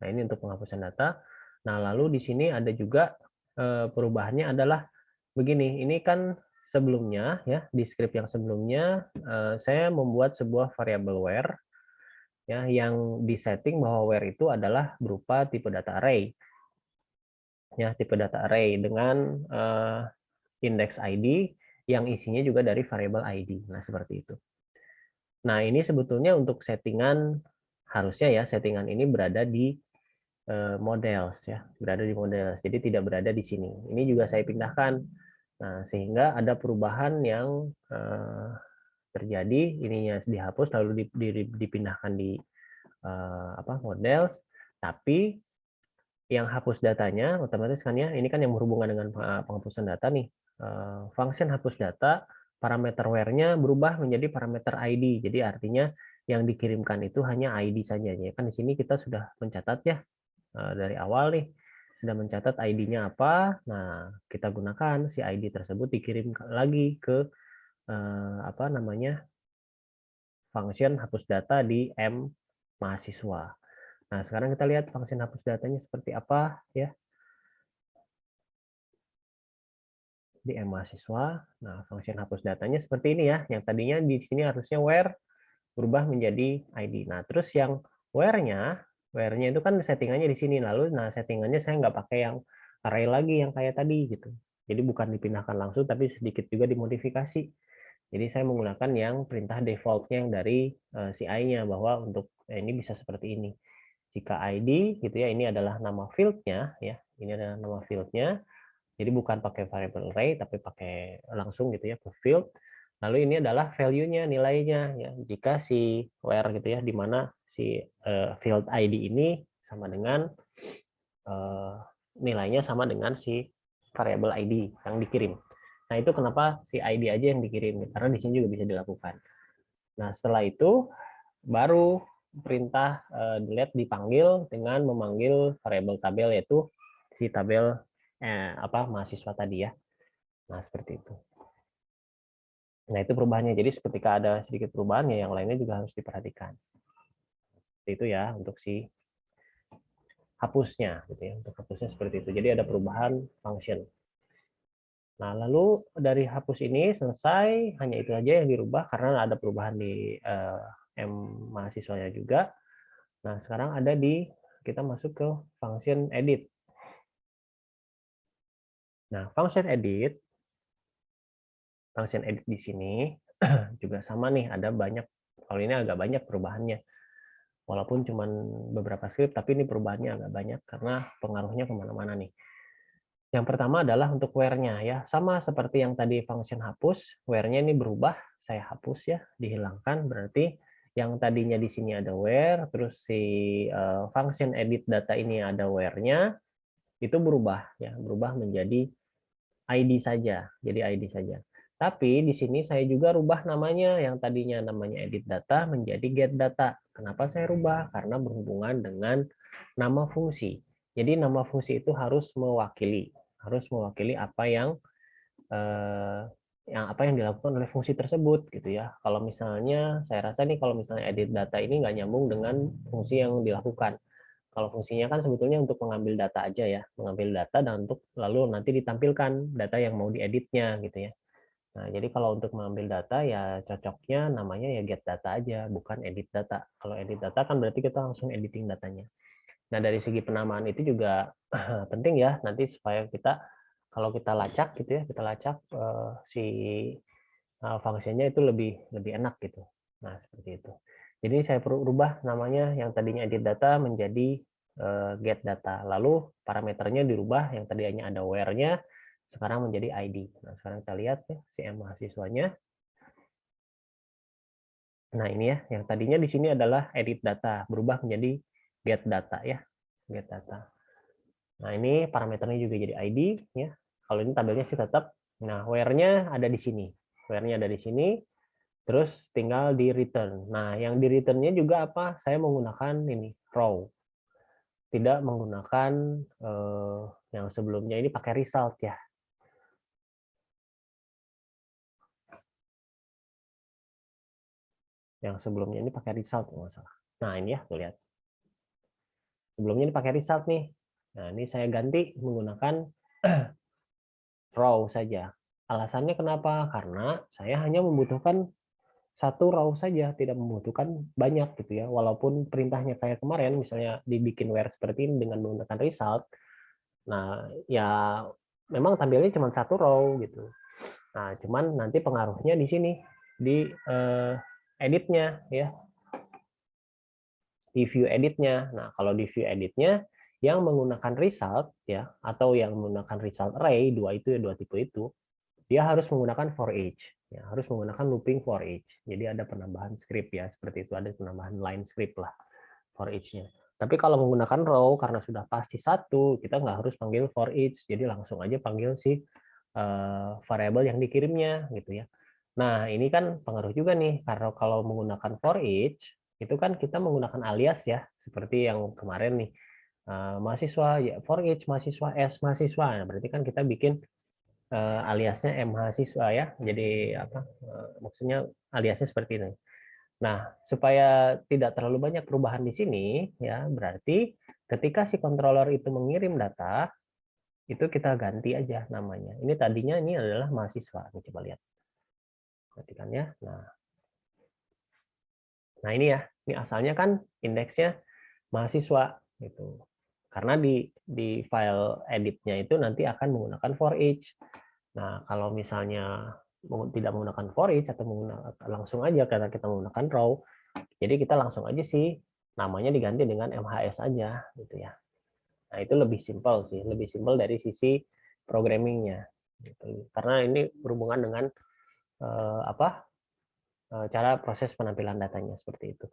Nah, ini untuk penghapusan data. Nah, lalu di sini ada juga perubahannya adalah begini. Ini kan sebelumnya, ya di script yang sebelumnya, saya membuat sebuah variabel where, ya, yang disetting bahwa where itu adalah berupa tipe data array. Ya, tipe data array dengan index ID, yang isinya juga dari variabel ID. Nah, seperti itu. Nah, ini sebetulnya untuk settingan, harusnya ya settingan ini berada di models ya, berada di models. Jadi tidak berada di sini. Ini juga saya pindahkan. Nah, sehingga ada perubahan yang terjadi, ininya dihapus lalu dipindahkan di models, tapi yang hapus datanya, otomatis kan ya, ini kan yang berhubungan dengan penghapusan data nih. Function hapus data, parameter where-nya berubah menjadi parameter ID. Jadi artinya yang dikirimkan itu hanya ID saja. Ya kan di sini kita sudah mencatat ya dari awal nih, sudah mencatat ID-nya apa. Nah, kita gunakan si ID tersebut dikirim lagi ke apa namanya? Function hapus data di M mahasiswa. Nah, sekarang kita lihat function hapus datanya seperti apa ya. Di M mahasiswa. Nah, function hapus datanya seperti ini ya. Yang tadinya di sini harusnya where berubah menjadi ID. Nah, terus yang where-nya itu kan settingannya di sini. Lalu, nah settingannya saya nggak pakai yang array lagi yang kayak tadi gitu. Jadi bukan dipindahkan langsung, tapi sedikit juga dimodifikasi. Jadi saya menggunakan yang perintah default-nya yang dari CI-nya bahwa untuk ini bisa seperti ini. Jika ID gitu ya, ini adalah nama field-nya ya. Ini adalah nama field-nya. Jadi bukan pakai variable array, tapi pakai langsung gitu ya ke field. Lalu ini adalah value-nya, nilainya. Ya. Jika si where gitu ya, di mana si field ID ini sama dengan nilainya sama dengan si variable ID yang dikirim. Nah itu kenapa si ID aja yang dikirim, karena di sini juga bisa dilakukan. Nah setelah itu baru perintah delete dipanggil dengan memanggil variable tabel, yaitu si tabel mahasiswa tadi ya. Nah seperti itu. Nah itu perubahannya. Jadi ketika ada sedikit perubahan ya yang lainnya juga harus diperhatikan. Itu ya untuk si hapusnya gitu ya. Untuk hapusnya seperti itu. Jadi ada perubahan function. Nah lalu dari hapus ini selesai, hanya itu aja yang dirubah karena ada perubahan di M mahasiswanya juga. Nah sekarang ada di kita masuk ke function edit. Nah function edit di sini juga sama nih, ada banyak, kalau ini agak banyak perubahannya. Walaupun cuma beberapa script, tapi ini perubahannya agak banyak karena pengaruhnya kemana-mana nih. Yang pertama adalah untuk where-nya ya, sama seperti yang tadi function hapus, where-nya ini berubah, saya hapus ya, dihilangkan, berarti yang tadinya di sini ada where, terus si function edit data ini ada where-nya, itu berubah ya, berubah menjadi ID saja, jadi ID saja. Tapi di sini saya juga rubah namanya, yang tadinya namanya edit data menjadi get data. Kenapa saya rubah? Karena berhubungan dengan nama fungsi. Jadi nama fungsi itu harus mewakili apa yang yang dilakukan oleh fungsi tersebut gitu ya. Kalau misalnya saya rasa nih kalau misalnya edit data ini nggak nyambung dengan fungsi yang dilakukan. Kalau fungsinya kan sebetulnya untuk mengambil data aja ya, mengambil data dan untuk lalu nanti ditampilkan data yang mau dieditnya gitu ya. Nah, jadi kalau untuk mengambil data ya cocoknya namanya ya get data aja, bukan edit data. Kalau edit data kan berarti kita langsung editing datanya. Nah, dari segi penamaan itu juga penting ya, nanti supaya kita kalau kita lacak gitu ya, kita lacak si fungsinya itu lebih enak gitu. Nah, seperti itu. Jadi saya perlu rubah namanya yang tadinya edit data menjadi get data. Lalu parameternya dirubah, yang tadinya ada where-nya sekarang menjadi ID. Nah, sekarang kita lihat ya si M mahasiswanya. Nah, ini ya, yang tadinya di sini adalah edit data, berubah menjadi get data ya, get data. Nah, ini parameternya juga jadi ID ya. Kalau ini tabelnya sih tetap. Nah, where-nya ada di sini. Where-nya ada di sini. Terus tinggal di return. Nah, yang di return-nya juga apa? Saya menggunakan ini row. Tidak menggunakan yang sebelumnya ini pakai result ya. Yang sebelumnya ini pakai result nggak salah. Nah, ini ya, tuh lihat. Sebelumnya ini pakai result nih. Nah, ini saya ganti menggunakan row saja. Alasannya kenapa? Karena saya hanya membutuhkan satu row saja, tidak membutuhkan banyak gitu ya. Walaupun perintahnya kayak kemarin, misalnya dibikin where seperti ini dengan menggunakan result, nah ya memang tampilnya cuma satu row gitu. Nah cuman nanti pengaruhnya di sini di editnya ya, di view editnya. Nah kalau di view editnya yang menggunakan result ya, atau yang menggunakan result array, dua tipe itu, dia harus menggunakan for each. Ya, harus menggunakan looping for each. Jadi ada penambahan script ya, seperti itu, ada penambahan line script lah for each-nya. Tapi kalau menggunakan row, karena sudah pasti satu, kita nggak harus panggil for each, jadi langsung aja panggil si variabel yang dikirimnya gitu ya. Nah, ini kan pengaruh juga nih, karena kalau menggunakan for each, itu kan kita menggunakan alias ya, seperti yang kemarin nih, mahasiswa, ya for each, mahasiswa, S mahasiswa. Nah, berarti kan kita bikin aliasnya M mahasiswa ya, jadi apa, maksudnya aliasnya seperti ini. Nah, supaya tidak terlalu banyak perubahan di sini, ya berarti ketika si controller itu mengirim data, itu kita ganti aja namanya. Ini tadinya ini adalah mahasiswa. Nih, coba lihat. Perhatikan ya. Nah ini ya, ini asalnya kan indeksnya mahasiswa gitu. Karena di file editnya itu nanti akan menggunakan for each. Nah kalau misalnya tidak menggunakan for each atau menggunakan langsung aja karena kita menggunakan row, jadi kita langsung aja sih namanya diganti dengan MHS aja gitu ya. Nah, itu lebih simpel sih, lebih simpel dari sisi programmingnya. Gitu. Karena ini berhubungan dengan cara proses penampilan datanya seperti itu.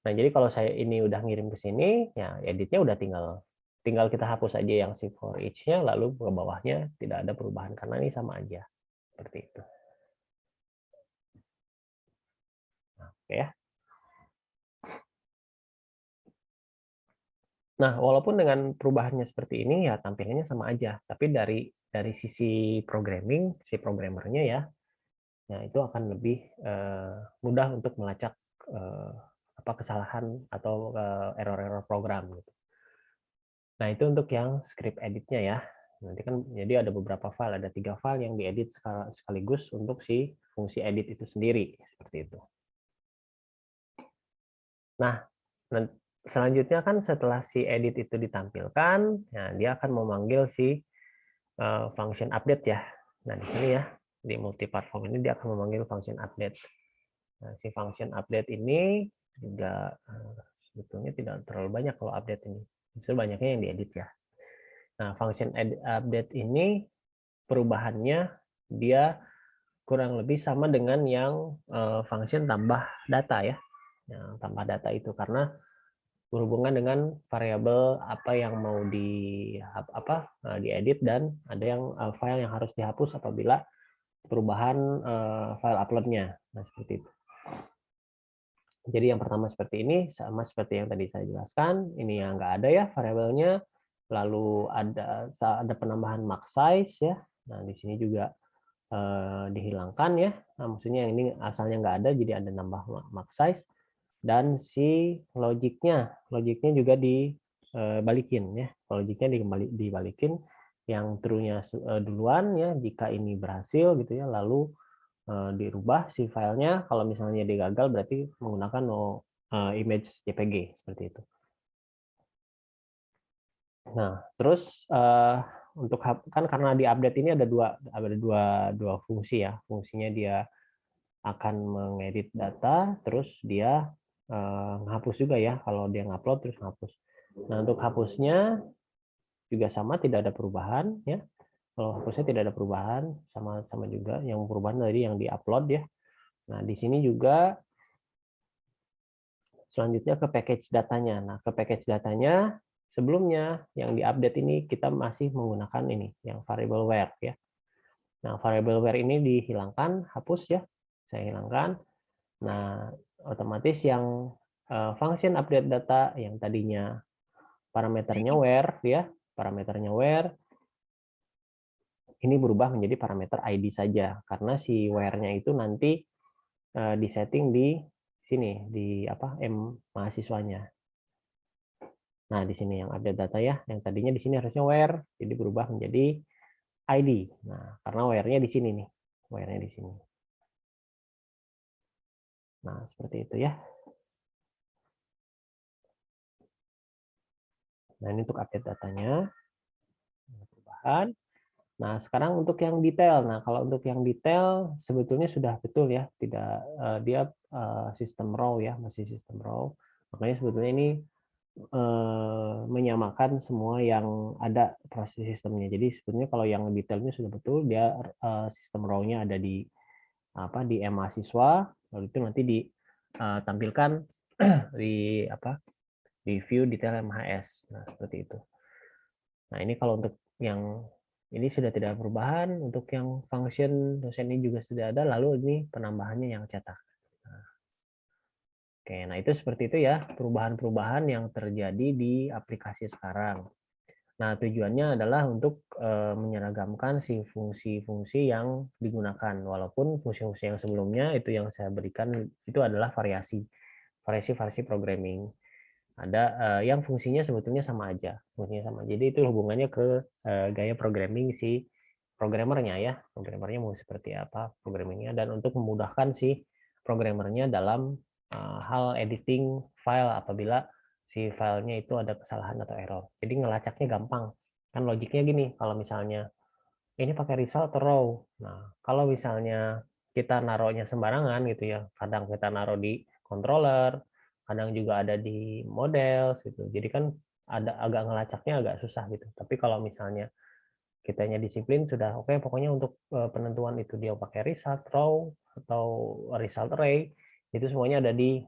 Nah, jadi kalau saya ini udah ngirim ke sini, ya editnya udah tinggal kita hapus aja yang si for each-nya, lalu ke bawahnya tidak ada perubahan karena ini sama aja seperti itu. Nah, oke ya. Nah, walaupun dengan perubahannya seperti ini ya tampilannya sama aja, tapi dari sisi programming, si programmernya ya, nah itu akan lebih mudah untuk melacak kesalahan atau error-error program gitu. Nah, itu untuk yang script editnya ya. Nanti kan jadi ada beberapa file, ada 3 file yang diedit sekaligus untuk si fungsi edit itu sendiri seperti itu. Nah, selanjutnya kan setelah si edit itu ditampilkan, nah dia akan memanggil si function update ya. Nah, di sini ya, di multi-platform ini dia akan memanggil function update. Nah, si function update ini juga sebetulnya tidak terlalu banyak kalau update ini. Justru banyaknya yang diedit ya. Nah, function update ini perubahannya dia kurang lebih sama dengan yang function tambah data ya. Nah, tambah data itu karena berhubungan dengan variabel apa yang mau diedit dan ada yang file yang harus dihapus apabila perubahan file uploadnya. Nah, seperti itu. Jadi yang pertama seperti ini, sama seperti yang tadi saya jelaskan, ini yang nggak ada ya variabelnya, lalu ada penambahan max size ya. Nah, di sini juga dihilangkan ya. Nah, maksudnya yang ini asalnya nggak ada, jadi ada nambah max size. Dan si logiknya juga dibalikin ya. Logiknya dibalikin, yang true-nya duluan ya, jika ini berhasil gitu ya, lalu dirubah si filenya. Kalau misalnya dia gagal berarti menggunakan image JPG seperti itu. Nah, terus untuk kan karena di update ini ada dua fungsi ya. Fungsinya dia akan mengedit data, terus dia menghapus juga ya. Kalau dia ngupload terus ngapus. Nah, untuk hapusnya juga sama, tidak ada perubahan ya. Kalau hapusnya tidak ada perubahan, sama juga yang perubahan dari yang diupload ya. Nah, di sini juga selanjutnya ke package datanya. Nah, ke package datanya sebelumnya yang diupdate ini kita masih menggunakan ini, yang variable where ya. Nah, variable where ini dihilangkan, hapus ya. Saya hilangkan. Nah, otomatis yang function update data yang tadinya parameternya where ya, parameternya where ini berubah menjadi parameter ID saja karena si where-nya itu nanti disetting di sini di M mahasiswanya. Nah, di sini yang update data ya, yang tadinya di sini harusnya where, jadi berubah menjadi ID. Nah, karena where-nya di sini nih, where-nya di sini. Nah, seperti itu ya. Nah, ini untuk update datanya. Perubahan. Nah, sekarang untuk yang detail. Nah, kalau untuk yang detail sebetulnya sudah betul ya, tidak dia sistem row ya, masih sistem row. Makanya sebetulnya ini menyamakan semua yang ada proses sistemnya. Jadi sebetulnya kalau yang detailnya sudah betul, dia sistem row-nya ada di M mahasiswa, lalu itu nanti ditampilkan di di view detail MHS. Nah, seperti itu. Nah, ini kalau untuk yang ini sudah tidak ada perubahan, untuk yang function dosen ini juga sudah ada, lalu ini penambahannya yang cetak. Nah, oke, nah itu seperti itu ya, perubahan-perubahan yang terjadi di aplikasi sekarang. Nah, tujuannya adalah untuk menyeragamkan si fungsi-fungsi yang digunakan, walaupun fungsi-fungsi yang sebelumnya itu yang saya berikan itu adalah variasi programming. Ada yang fungsinya sebetulnya sama aja, Jadi itu hubungannya ke gaya programming si programmernya ya, programmernya mau seperti apa programmingnya, dan untuk memudahkan si programmernya dalam hal editing file apabila si filenya itu ada kesalahan atau error. Jadi ngelacaknya gampang. Kan logiknya gini, kalau misalnya ini pakai result atau row. Nah, kalau misalnya kita naruhnya sembarangan gitu ya, kadang kita naruh di controller, kadang juga ada di model gitu. Jadi kan ada agak ngelacaknya agak susah gitu. Tapi kalau misalnya kitanya disiplin sudah oke, pokoknya untuk penentuan itu dia pakai result row atau result array, itu semuanya ada di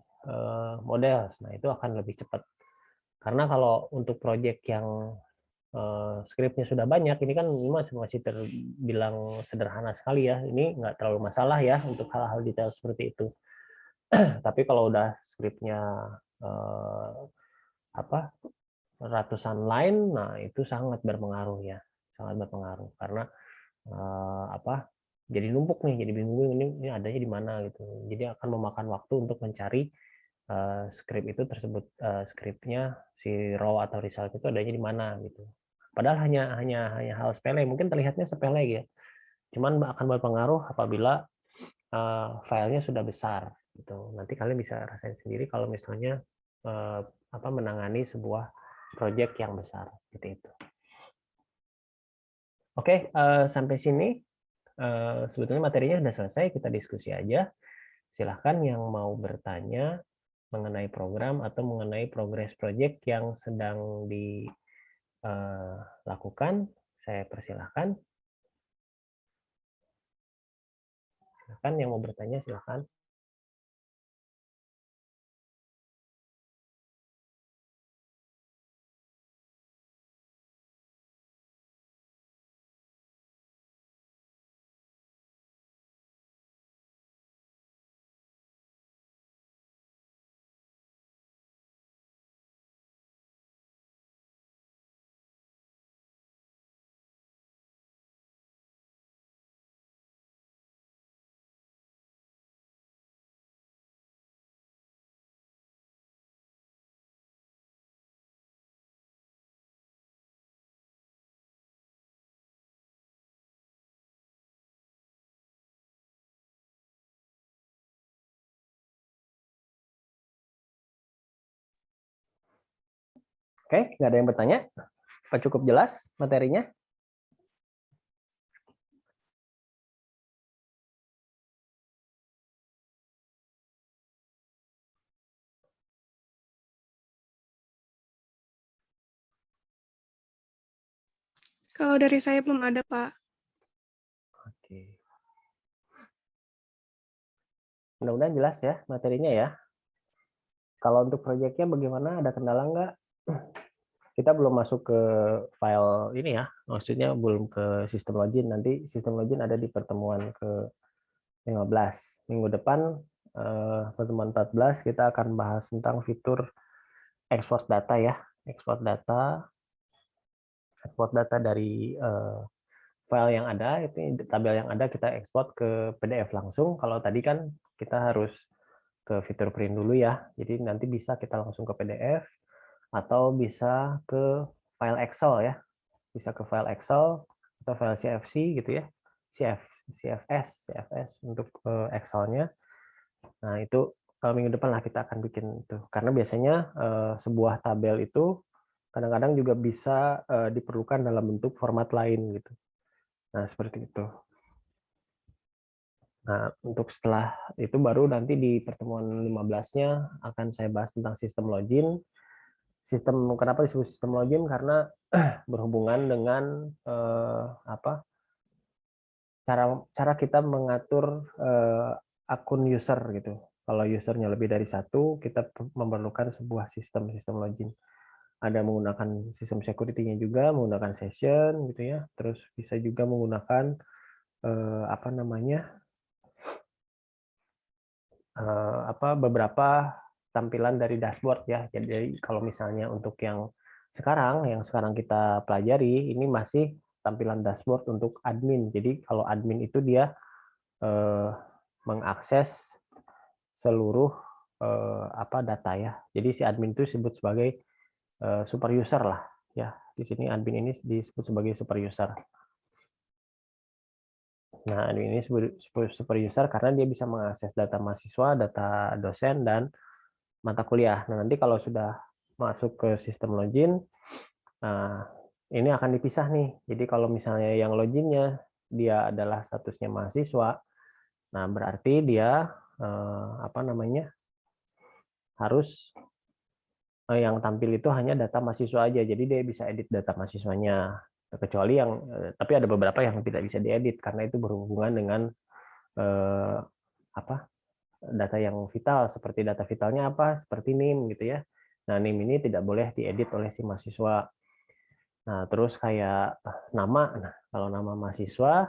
model. Nah, itu akan lebih cepat. Karena kalau untuk project yang skripnya sudah banyak, ini kan masih terbilang sederhana sekali ya. Ini nggak terlalu masalah ya untuk hal-hal detail seperti itu. Tapi kalau udah skripnya ratusan line, nah itu sangat berpengaruh ya, sangat berpengaruh karena jadi numpuk nih, jadi bingung ini adanya di mana gitu. Jadi akan memakan waktu untuk mencari skrip itu tersebut, skripnya si row atau result itu adanya di mana gitu. Padahal hanya hal sepele, mungkin terlihatnya sepele ya. Cuman akan berpengaruh apabila filenya sudah besar gitu. Nanti kalian bisa rasain sendiri kalau misalnya menangani sebuah project yang besar seperti itu. Oke, sampai sini sebetulnya materinya sudah selesai, kita diskusi aja. Silahkan yang mau bertanya mengenai program atau mengenai progres project yang sedang dilakukan, saya persilahkan. Silahkan yang mau bertanya, silahkan. Oke, nggak ada yang bertanya? Apa cukup jelas materinya? Kalau dari saya belum ada, Pak. Oke. Mudah-mudahan jelas ya materinya ya. Kalau untuk proyeknya bagaimana? Ada kendala nggak? Kita belum masuk ke file ini ya, maksudnya belum ke sistem login. Nanti sistem login ada di pertemuan ke-15. Minggu depan, pertemuan 14, kita akan bahas tentang fitur export data ya. Export data dari file yang ada, itu tabel yang ada kita ekspor ke PDF langsung. Kalau tadi kan kita harus ke fitur print dulu ya. Jadi nanti bisa kita langsung ke PDF atau bisa ke file Excel ya. Bisa ke file Excel atau file CFC gitu ya. CFS untuk Excel-nya. Nah, itu minggu depan lah kita akan bikin itu. Karena biasanya sebuah tabel itu kadang-kadang juga bisa diperlukan dalam bentuk format lain gitu. Nah, seperti itu. Nah, untuk setelah itu baru nanti di pertemuan 15-nya akan saya bahas tentang sistem login. Kenapa disebut sistem login? Karena berhubungan dengan cara kita mengatur akun user gitu. Kalau usernya lebih dari satu, kita memerlukan sebuah sistem login. Ada menggunakan sistem security-nya juga, menggunakan session gitu ya. Terus bisa juga menggunakan apa namanya? Beberapa tampilan dari dashboard ya. Jadi kalau misalnya untuk yang sekarang kita pelajari ini masih tampilan dashboard untuk admin. Jadi kalau admin itu dia mengakses seluruh data ya. Jadi si admin itu disebut sebagai super user lah ya. Di sini admin ini disebut sebagai super user. Nah, ini super user karena dia bisa mengakses data mahasiswa, data dosen, dan mata kuliah. Nah, nanti kalau sudah masuk ke sistem login, nah, ini akan dipisah nih. Jadi kalau misalnya yang loginnya dia adalah statusnya mahasiswa, nah berarti dia harus yang tampil itu hanya data mahasiswa aja. Jadi dia bisa edit data mahasiswanya. Kecuali tapi ada beberapa yang tidak bisa diedit karena itu berhubungan dengan data yang vital, seperti data vitalnya apa, seperti NIM gitu ya. Nah, NIM ini tidak boleh diedit oleh si mahasiswa. Nah, terus kayak nama, kalau nama mahasiswa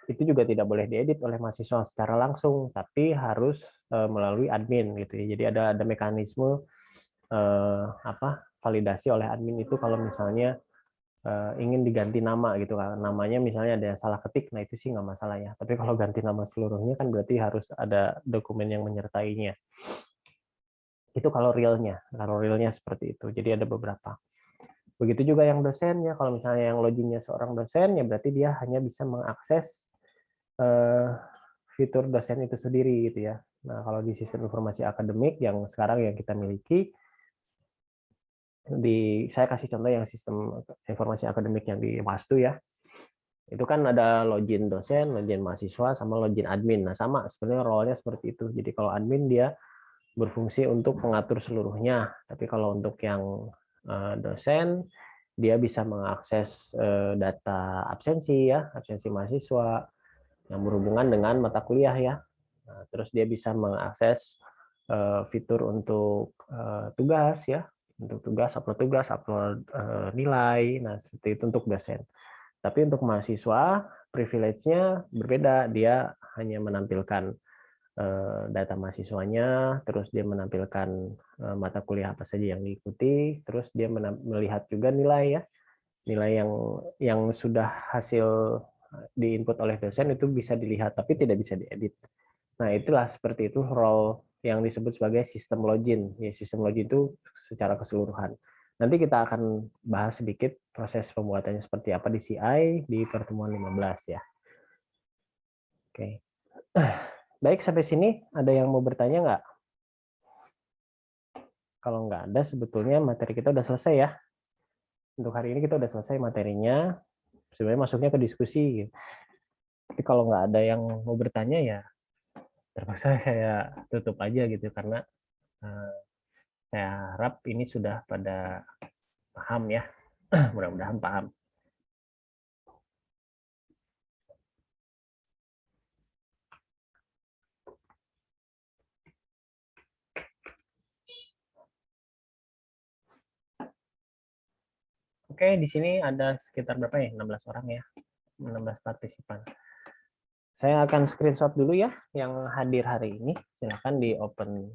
itu juga tidak boleh diedit oleh mahasiswa secara langsung, tapi harus melalui admin gitu ya. Jadi ada mekanisme validasi oleh admin itu kalau misalnya ingin diganti nama gitu kan, namanya misalnya ada salah ketik, nah itu sih nggak masalah ya. Tapi kalau ganti nama seluruhnya kan berarti harus ada dokumen yang menyertainya. Itu kalau realnya seperti itu. Jadi ada beberapa. Begitu juga yang dosen ya, kalau misalnya yang loginnya seorang dosen ya berarti dia hanya bisa mengakses fitur dosen itu sendiri gitu ya. Nah, kalau di sistem informasi akademik yang sekarang yang kita miliki, saya kasih contoh yang sistem informasi akademik yang di Wastu ya. Itu kan ada login dosen, login mahasiswa, sama login admin. Nah, sama sebenarnya role-nya seperti itu. Jadi kalau admin dia berfungsi untuk mengatur seluruhnya. Tapi kalau untuk yang dosen, dia bisa mengakses data absensi ya, absensi mahasiswa yang berhubungan dengan mata kuliah ya. Nah, terus dia bisa mengakses fitur untuk tugas ya, untuk tugas, upload nilai. Nah, seperti itu untuk dosen. Tapi untuk mahasiswa, privilege-nya berbeda. Dia hanya menampilkan data mahasiswanya, terus dia menampilkan mata kuliah apa saja yang diikuti, terus dia melihat juga nilai ya, nilai yang sudah hasil diinput oleh dosen itu bisa dilihat, tapi tidak bisa diedit. Nah, itulah seperti itu role yang disebut sebagai sistem login. Ya, sistem login itu secara keseluruhan. Nanti kita akan bahas sedikit proses pembuatannya seperti apa di CI di pertemuan 15 ya. Oke. Baik, sampai sini ada yang mau bertanya nggak? Kalau nggak ada, sebetulnya materi kita udah selesai ya. Untuk hari ini kita udah selesai materinya. Sebenarnya masuknya ke diskusi. Tapi kalau nggak ada yang mau bertanya ya terpaksa saya tutup aja gitu karena saya harap ini sudah pada paham ya. Mudah-mudahan paham. Oke, di sini ada sekitar berapa ya? 16 orang ya. 16 partisipan. Saya akan screenshot dulu ya yang hadir hari ini. Silakan di open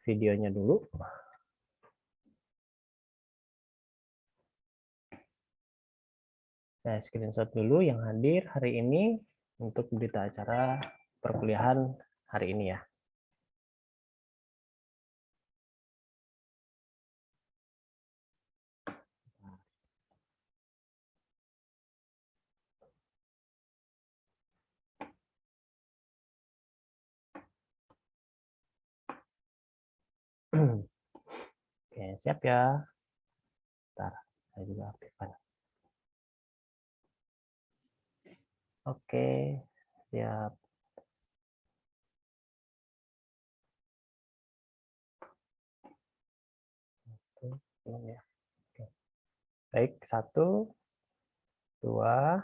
videonya dulu. Saya screenshot dulu yang hadir hari ini untuk berita acara perkuliahan hari ini ya. Oke, siap ya. Bentar, saya juga aktifkan. Oke, siap. Belum ya. Oke. Baik, 1, 2,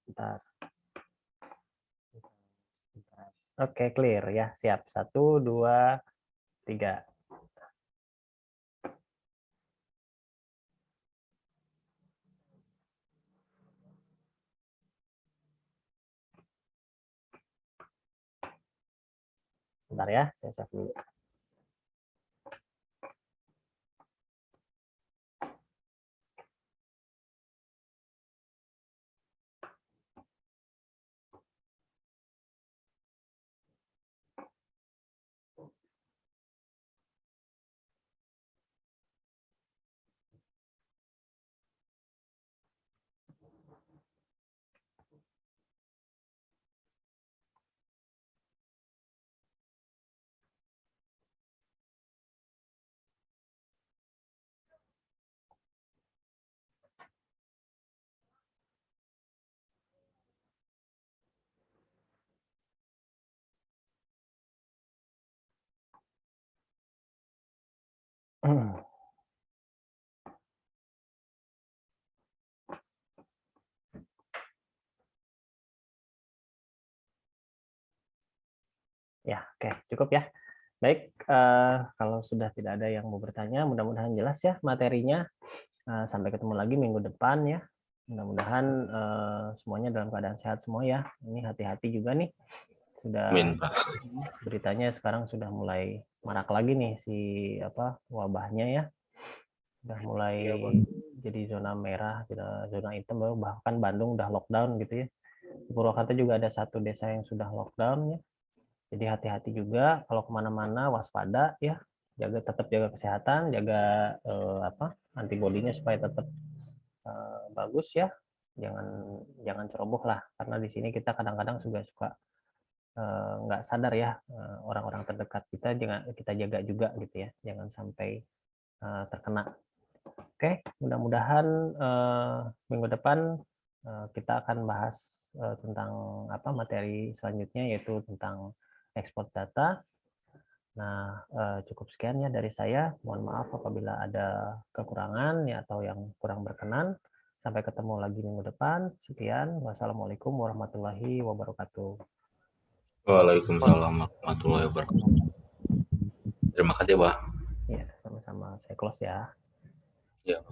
bentar. Oke, clear ya. Siap. 1, 2, 3. Bentar ya, saya save dulu. Ya, oke, cukup ya. Baik, kalau sudah tidak ada yang mau bertanya, mudah-mudahan jelas ya materinya. Sampai ketemu lagi minggu depan ya. Mudah-mudahan semuanya dalam keadaan sehat semua ya. Ini hati-hati juga nih. Sudah Amin, Pak. beritanya sekarang sudah mulai marak lagi nih si wabahnya ya. Sudah mulai jadi zona merah, zona hitam, bahkan Bandung udah lockdown gitu ya. Di Purwakarta juga ada satu desa yang sudah lockdown ya. Jadi hati-hati juga kalau kemana-mana, waspada ya, tetap jaga kesehatan, jaga antibodinya supaya tetap bagus ya. Jangan ceroboh lah, karena di sini kita kadang-kadang juga suka nggak sadar ya, orang-orang terdekat kita kita jaga juga gitu ya, jangan sampai terkena. Oke, mudah-mudahan minggu depan kita akan bahas tentang materi selanjutnya, yaitu tentang ekspor data. Nah, cukup sekian ya dari saya. Mohon maaf apabila ada kekurangan ya atau yang kurang berkenan. Sampai ketemu lagi minggu depan. Sekian. Wassalamualaikum warahmatullahi wabarakatuh. Waalaikumsalam warahmatullahi wabarakatuh. Terima kasih, Pak. Ya, sama-sama. Saya close ya. Ya.